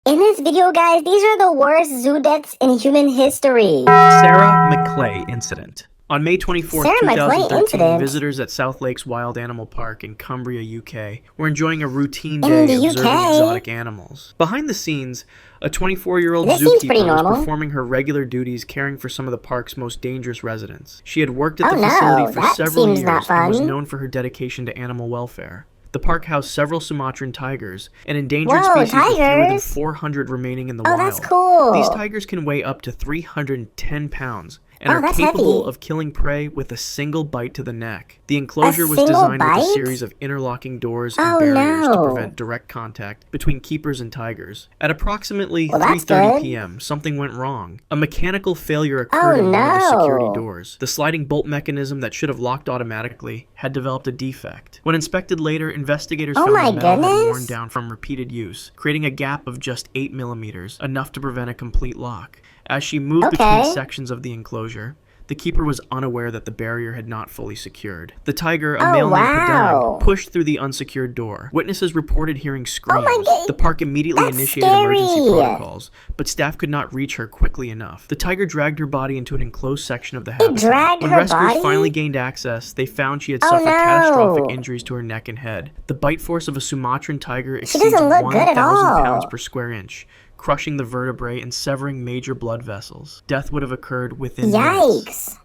In this video, guys, these are the worst zoo deaths in human history. Sarah McClay Incident. On May 24, Sarah McClay 2013, incident? visitors at South Lakes Wild Animal Park in Cumbria, UK, were enjoying a routine In day the observing UK? exotic animals. Behind the scenes, a 24-year-old This seems pretty zookeeper was normal. performing her regular duties caring for some of the park's most dangerous residents. She had worked at Oh the no, facility for that several seems years not and was fun. known for her dedication to animal welfare. The park housed several Sumatran tigers, an endangered Whoa, species with fewer than tigers? 400 remaining in the Oh, wild. that's cool. These tigers can weigh up to 310 pounds and Oh, are that's capable heavy. of killing prey with a single bite to the neck. The enclosure was single designed with a bite? series of interlocking doors and Oh, barriers to no. prevent direct contact between keepers and tigers. At approximately Well, that's 3:30 good. p.m., something went wrong. A mechanical failure occurred Oh, in one of the security no. doors. The sliding bolt mechanism that should have locked automatically had developed a defect. When inspected later, investigators Oh found my the metal had goodness. worn down from repeated use, creating a gap of just 8 millimeters, enough to prevent a complete lock. As she moved between Okay. sections of the enclosure, the keeper was unaware that the barrier had not fully secured. The tiger, a Oh, male named wow. Padang, pushed through the unsecured door. Witnesses reported hearing screams. my God. The park immediately That's initiated emergency scary. protocols, but staff could not reach her quickly enough. The tiger dragged her body into an enclosed section of the habitat. dragged When her rescuers body? finally gained access, they found she had Oh, suffered no. catastrophic injuries to her neck and head. The bite force of a Sumatran tiger exceeds doesn't look good at 1,000 pounds all. per square inch, crushing the vertebrae and severing major blood vessels. Death would have occurred within minutes. Yikes.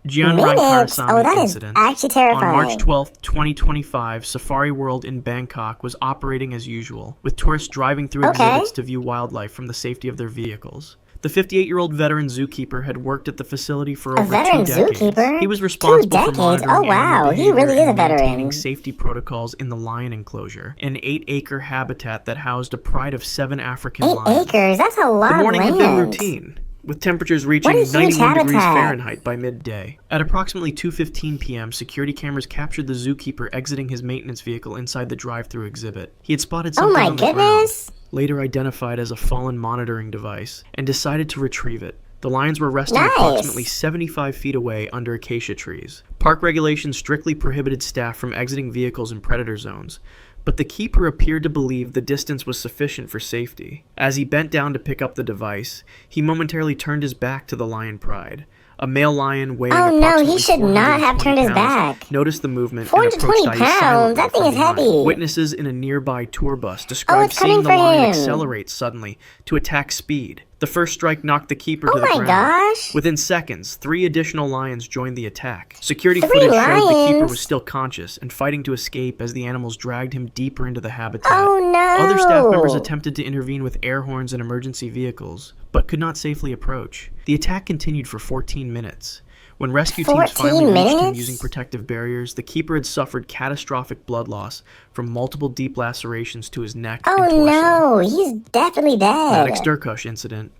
Jian Minutes? Oh, Rangsami that is incident. actually On March terrifying. 12, 2025, Safari World in Bangkok was operating as usual, with tourists driving through Okay. exhibits to view wildlife from the safety of their vehicles. The 58-year-old veteran zookeeper had worked at the facility for A over veteran 2 decades. zookeeper? He was responsible 2 for decades? monitoring Oh, wow. animal He behavior really is a and maintaining veteran. safety protocols in the lion enclosure, an 8-acre habitat that housed a pride of 7 African 8 lions. acres? That's a lot The of morning land. had been routine, with temperatures reaching What a huge 91 degrees habitat. Fahrenheit by midday. At approximately 2:15 p.m., security cameras captured the zookeeper exiting his maintenance vehicle inside the drive-through exhibit. He had spotted Oh something my on the ground, goodness. later identified as a fallen monitoring device, and decided to retrieve it. The lions were resting Nice. approximately 75 feet away under acacia trees. Park regulations strictly prohibited staff from exiting vehicles in predator zones, but the keeper appeared to believe the distance was sufficient for safety. As he bent down to pick up the device, he momentarily turned his back to the lion pride. A male lion weighing Oh, no, approximately he should not have 420 turned his pounds back. noticed the movement and 420 approached Ice pounds? silently That thing from is behind. heavy. Witnesses in a nearby tour bus described it's seeing coming the for lion him. accelerate suddenly to attack speed. The first strike knocked the keeper Oh to the my ground. gosh. Within seconds, 3 additional lions joined the attack. Security 3 footage showed the keeper lions? was still conscious and fighting to escape as the animals dragged him deeper into the habitat. Oh no. Other staff members attempted to intervene with air horns and emergency vehicles, but could not safely approach. The attack continued for 14 minutes. When rescue teams 14 finally reached him minutes? using protective barriers, the keeper had suffered catastrophic blood loss from multiple deep lacerations to his neck and Oh torso. no, he's definitely dead. Maddox Durkush incident.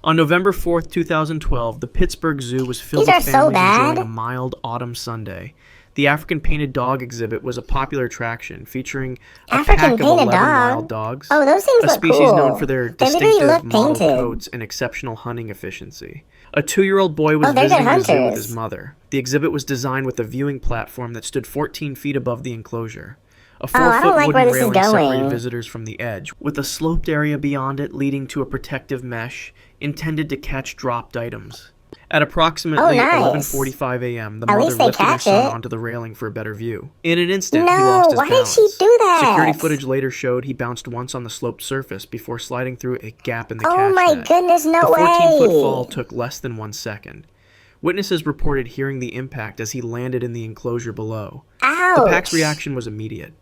On November 4th, 2012, the Pittsburgh Zoo was filled These with are so families enjoying bad. a mild autumn Sunday. The African painted dog exhibit was a popular attraction, featuring a pack African of painted 11 dog? wild dogs, Oh, those things a look species cool. known for their They literally distinctive look mottled painted. coats and exceptional hunting efficiency. A 2-year-old boy was Oh, they're good visiting the zoo with hunters. his mother. The exhibit was designed with a viewing platform that stood 14 feet above the enclosure. A Oh, I don't 4-foot like where wooden this is railing separated going. visitors from the edge, with a sloped area beyond it leading to a protective mesh intended to catch dropped items. At approximately Oh, nice. 11:45 a.m., the At mother least they lifted her catch son it. onto the railing for a better view. In an instant, he No, lost his why did balance. she do that? Security footage later showed he bounced once on the sloped surface before sliding through a gap in the Oh catch my net. goodness, no The 14-foot way. fall took less than 1 second. Witnesses reported hearing the impact as he landed in the enclosure below. Ouch. The pack's reaction was immediate.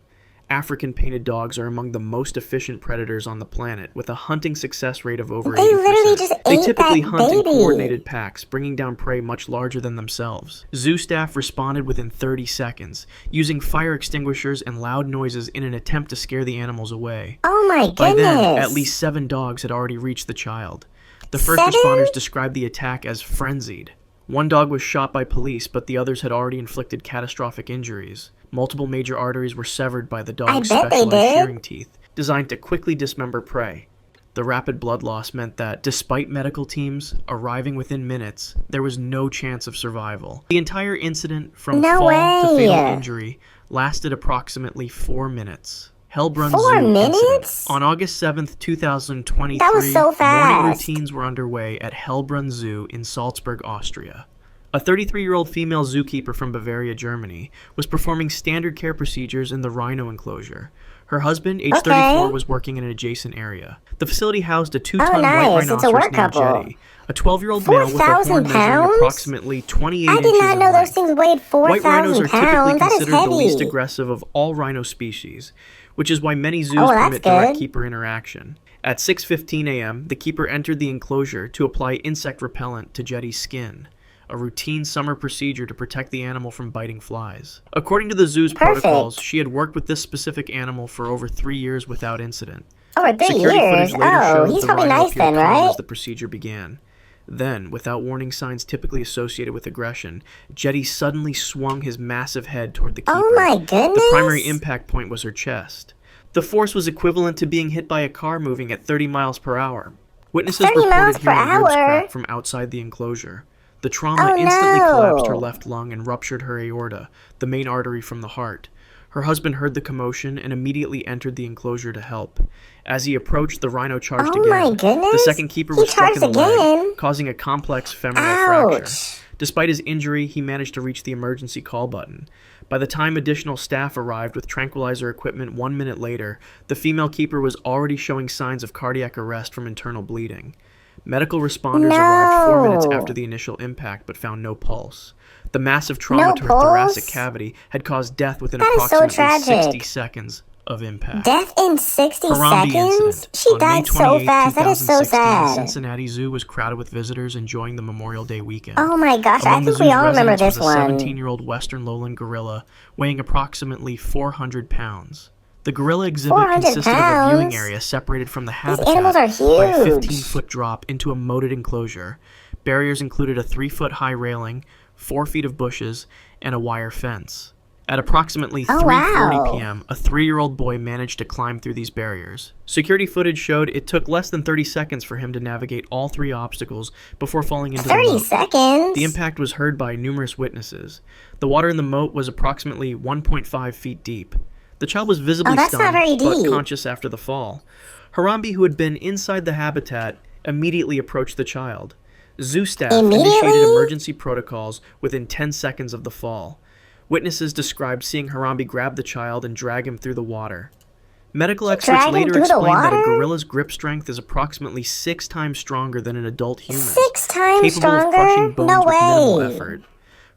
African painted dogs are among the most efficient predators on the planet, with a hunting success rate of over 80%. They literally just They ate typically that hunt in baby. coordinated packs, bringing down prey much larger than themselves. Zoo staff responded within 30 seconds, using fire extinguishers and loud noises in an attempt to scare the animals away. Oh my By goodness. then, at least 7 dogs had already reached the child. The first 7? responders described the attack as frenzied. 1 dog was shot by police, but the others had already inflicted catastrophic injuries. Multiple major arteries were severed by the dog's bet they specialized did. shearing teeth, designed to quickly dismember prey. The rapid blood loss meant that, despite medical teams arriving within minutes, there was no chance of survival. The entire incident, from No fall to way. fatal injury, lasted approximately 4 minutes. Hellbrunn 4 Zoo minutes? incident. On August 7th, 2023, That was so morning fast. routines were underway at Hellbrunn Zoo in Salzburg, Austria. A 33-year-old female zookeeper from Bavaria, Germany, was performing standard care procedures in the rhino enclosure. Her husband, age 34, was working in an adjacent area. The facility housed a 2-ton nice. white It's a rhinoceros work named couple. Jetty, a 12-year-old male with a 4,000 horn measuring pounds? approximately 28 I inches did not in know those length. things weighed White rhinos 4,000 are typically pounds. That is considered the least heavy. aggressive of all rhino species, which is why many zoos Oh, that's permit direct good. keeper interaction. At 6:15 a.m., the keeper entered the enclosure to apply insect repellent to Jetty's skin, a routine summer procedure to protect the animal from biting flies. According to the zoo's Perfect. protocols, she had worked with this specific animal for over 3 years without incident. Over 3 Security years? footage later Oh, showed he's the probably rhino nice appeared then, calm right? as the procedure began. Then, without warning signs typically associated with aggression, Jetty suddenly swung his massive head toward the keeper. Oh my goodness. The primary impact point was her chest. The force was equivalent to being hit by a car moving at 30 miles per hour. Witnesses 30 miles reported per hearing ribs hour? crack from outside the enclosure. The trauma Oh, instantly collapsed her no. left lung and ruptured her aorta, the main artery from the heart. Her husband heard the commotion and immediately entered the enclosure to help. As he approached, the rhino charged Oh again. my goodness. The second keeper He was struck in the charged leg, again? causing a complex femoral fracture. Ouch. Despite his injury, he managed to reach the emergency call button. By the time additional staff arrived with tranquilizer equipment 1 minute later, the female keeper was already showing signs of cardiac arrest from internal bleeding. Medical responders arrived 4 minutes No. after the initial impact but found no pulse. The massive trauma No to her thoracic pulse? cavity had caused death within That is so approximately 60 tragic. seconds of impact. Death in 60 Harambe seconds? incident. She On May died so 28, fast. That is so 2016, sad. Cincinnati Zoo was crowded with visitors enjoying the Memorial Day weekend. Oh my gosh, I Among the think we zoo's all remember residents this was a one. 17-year-old western lowland gorilla weighing approximately 400 pounds. The gorilla exhibit 400 consisted of a viewing pounds? area separated from the These habitat animals are by a huge. 15-foot drop into a moated enclosure. Barriers included a 3-foot-high railing, 4 feet of bushes, and a wire fence. At approximately Oh, 3:40 wow. p.m., a 3-year-old boy managed to climb through these barriers. Security footage showed it took less than 30 seconds for him to navigate all 3 obstacles before falling into the 30 moat. seconds? The impact was heard by numerous witnesses. The water in the moat was approximately 1.5 feet deep. The child was visibly Oh, that's not stunned, very but deep. conscious after the fall. Harambe, who had been inside the habitat, immediately approached the child. Zoo staff initiated Immediately? emergency protocols within 10 seconds of the fall. Witnesses described seeing Harambe grab the child and drag him through the water. Medical experts Drag him later through the explained that a water? gorilla's grip strength is approximately 6 times stronger than an adult human, 6 times capable of stronger? crushing bones No with minimal way. effort.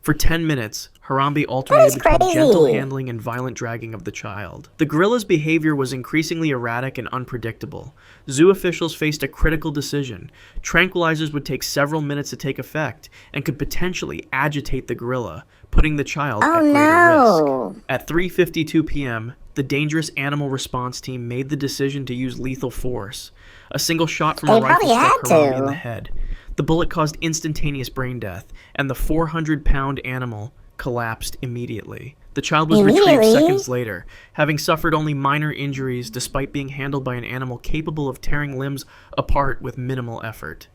For 10 minutes, Harambe alternated between crazy. gentle handling and violent dragging of the child. The gorilla's behavior was increasingly erratic and unpredictable. Zoo officials faced a critical decision. Tranquilizers would take several minutes to take effect and could potentially agitate the gorilla, putting the child at Oh greater no. risk. At 3:52 p.m., the Dangerous Animal Response Team made the decision to use lethal force. A single shot from a They rifle probably struck had Harambe to. in the head. The bullet caused instantaneous brain death, and the 400-pound animal collapsed immediately. The child was retrieved Immediately? seconds later, having suffered only minor injuries despite being handled by an animal capable of tearing limbs apart with minimal effort.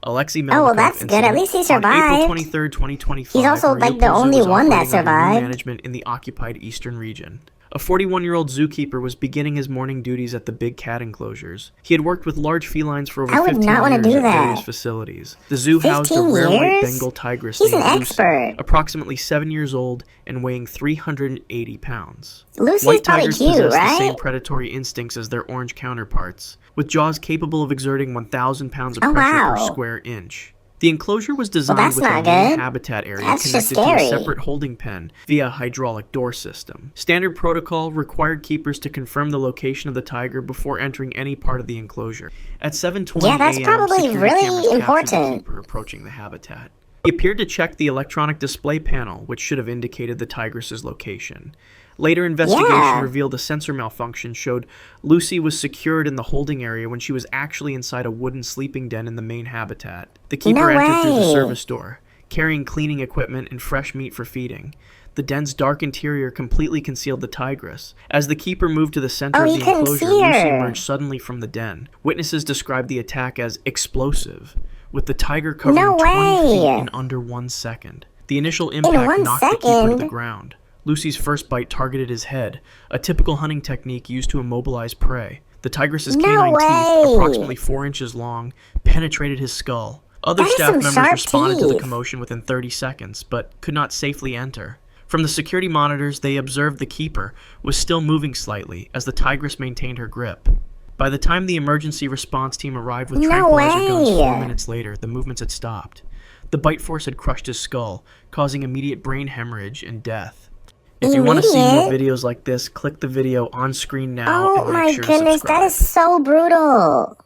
Alexei Melnikov Oh, well, that's good. At incident. least he On April survived. 23, 2025, He's also, like, the Mariupol Zoo only was one that operating under new survived. management in the occupied eastern region. A 41-year-old zookeeper was beginning his morning duties at the big cat enclosures. He had worked with large felines for over I would 15 not wanna years do at various that. facilities. The zoo housed a 15 rare white years? Bengal tigress He's an named Lucy, expert. approximately 7 years old and weighing 380 pounds. Lucy's White probably tigers cute, possess the same right? predatory instincts as their orange counterparts, with jaws capable of exerting 1,000 pounds of Oh, pressure per wow. square inch. The enclosure was designed that's with a not main good. habitat area That's just connected to a scary. separate holding pen via a hydraulic door system. Standard protocol required keepers to confirm the location of the tiger before entering any part of the enclosure. At 7:20 Yeah, that's a.m., probably security really cameras captured the important. keeper approaching the habitat. He appeared to check the electronic display panel, which should have indicated the tigress's location. Later investigation Yeah. revealed a sensor malfunction showed Lucy was secured in the holding area when she was actually inside a wooden sleeping den in the main habitat. The keeper No entered through the way. service door, carrying cleaning equipment and fresh meat for feeding. The den's dark interior completely concealed the tigress. As the keeper moved to the center Oh, of he the couldn't enclosure, see Lucy her. emerged suddenly from the den. Witnesses described the attack as explosive, with the tiger covering No 20 feet way. in under 1 second. The initial impact 1 knocked the keeper to the second? ground. Lucy's first bite targeted his head, a typical hunting technique used to immobilize prey. The tigress's canine teeth, approximately 4 inches long, penetrated his skull. Other staff members responded to the commotion within 30 seconds, but could not safely enter. From the security monitors, they observed the keeper was still moving slightly as the tigress maintained her grip. By the time the emergency response team arrived with tranquilizer guns 4 minutes later, the movements had stopped. The bite force had crushed his skull, causing immediate brain hemorrhage and death. If you want to see more videos like this, click the video on screen now and make sure to subscribe. Oh my goodness, that is so brutal.